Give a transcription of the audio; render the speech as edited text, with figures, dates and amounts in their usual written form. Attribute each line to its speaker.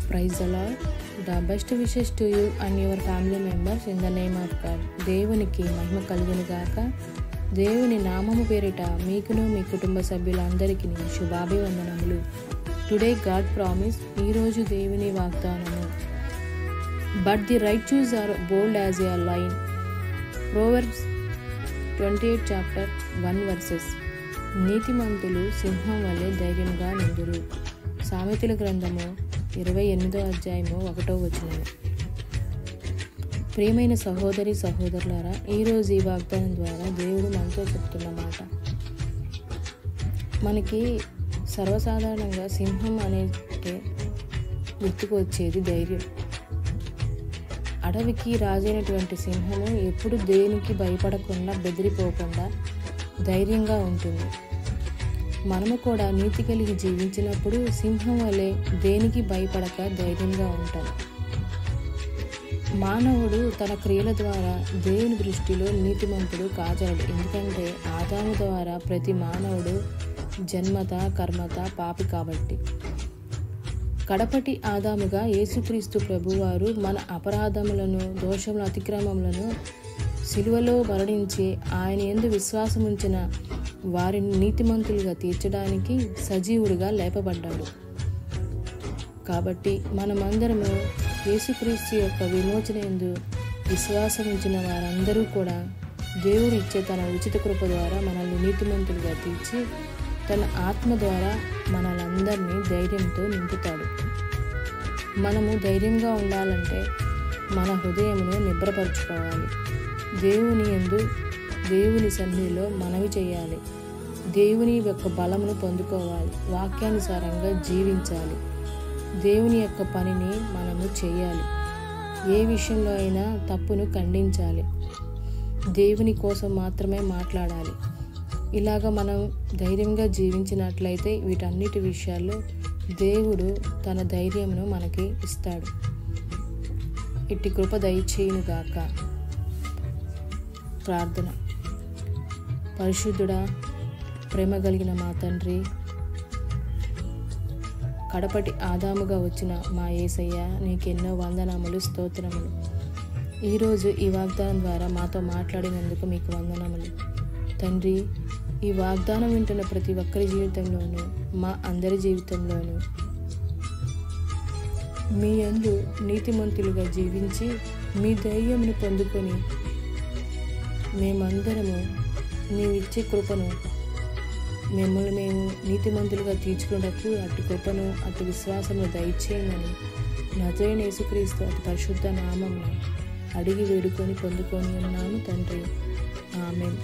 Speaker 1: Praise the Lord. The best wishes to you and your family members in the name of God. దేవునికి మహిమ కలుగును గాక. దేవుని నామము పేరిట మీకును మీ కుటుంబ సభ్యులందరికీ శుభాభివందనములు. టుడే గాడ్ ప్రామిస్, ఈరోజు దేవుని వాగ్దానము. But the righteous are bold as a lion. Proverbs 28 chapter 1 verses. నీతిమంతులు సింహం వలె ధైర్యంగా నిందురు. సామెతల గ్రంథము 28వ అధ్యాయము 1వ వచనము. ప్రియమైన సహోదరి సహోదరులారా, ఈరోజు ఈ వాగ్దానం ద్వారా దేవుడు మనతో చెప్తున్న మాట. మనకి సర్వసాధారణంగా సింహం అనేది గుర్తుకు వచ్చేది ధైర్యం. అడవికి రాజైనటువంటి సింహము ఎప్పుడు దేనికి భయపడకుండా బెదిరిపోకుండా ధైర్యంగా ఉంటుంది. మనము కూడా నీతి కలిగి జీవించినప్పుడు సింహం వలె దేనికి భయపడక ధైర్యంగా ఉంటాం. మానవుడు తన క్రియల ద్వారా దేవుని దృష్టిలో నీతిమంతుడు కాజాడు. ఎందుకంటే ఆదాము ద్వారా ప్రతి మానవుడు జన్మత కర్మత పాపి కాబట్టి. కడపటి ఆదాముగా యేసుక్రీస్తు ప్రభువారు మన అపరాధములను, దోషముల, అతిక్రమములను సిలువలో మరణించి ఆయన యందు విశ్వాసముంచిన వారిని నీతిమంతులుగా తీర్చడానికి సజీవుడిగా లేపబడ్డాడు. కాబట్టి మనమందరము యేసుక్రీస్తు యొక్క విమోచన యందు విశ్వాసం ఉంచిన వారందరూ కూడా దేవుడు ఇచ్చే తన ఉచిత కృప ద్వారా మనల్ని నీతిమంతులుగా తీర్చి తన ఆత్మ ద్వారా మనలందరినీ ధైర్యంతో నింపుతాడు. మనము ధైర్యంగా ఉండాలంటే మన హృదయమును నిబ్రపరచుకోవాలి. దేవుని యందు దేవుని సన్నిధిలో మనవి చేయాలి. దేవుని యొక్క బలమును పొందుకోవాలి. వాక్యానుసారంగా జీవించాలి. దేవుని యొక్క పనిని మనము చేయాలి. ఏ విషయంలో అయినా తప్పును ఖండించాలి. దేవుని కోసం మాత్రమే మాట్లాడాలి. ఇలాగ మనం ధైర్యంగా జీవించినట్లయితే వీటన్నిటి విషయాల్లో దేవుడు తన ధైర్యమును మనకి ఇస్తాడు. ఇట్టి కృప దయచేయునుగాక. ప్రార్థన. పరిశుద్ధుడా, ప్రేమ కలిగిన మా తండ్రి, కడపటి ఆదాముగా వచ్చిన మా యేసయ్య, నీకెన్నో వందనములు, స్తోత్రములు. ఈరోజు ఈ వాగ్దానం ద్వారా మాతో మాట్లాడినందుకు మీకు వందనములు తండ్రి. ఈ వాగ్దానం వింటున్న ప్రతి ఒక్కరి జీవితంలోనూ, మా అందరి జీవితంలోనూ మీ యందు నీతిమంతులుగా జీవించి మీ ధైర్యమును పొందుకొని మేమందరము నీవిచ్చే కృపను మిమ్మల్ని మేము నీతిమంతులుగా తీర్చుకున్నట్టు అటు కృపను, అటు విశ్వాసము దయచేయమని నజరేయుడైన యేసుక్రీస్తు అతి పరిశుద్ధ నామమున అడిగి వేడుకొని పొందుకొని ఉన్నాము తండ్రి. ఆమేన్.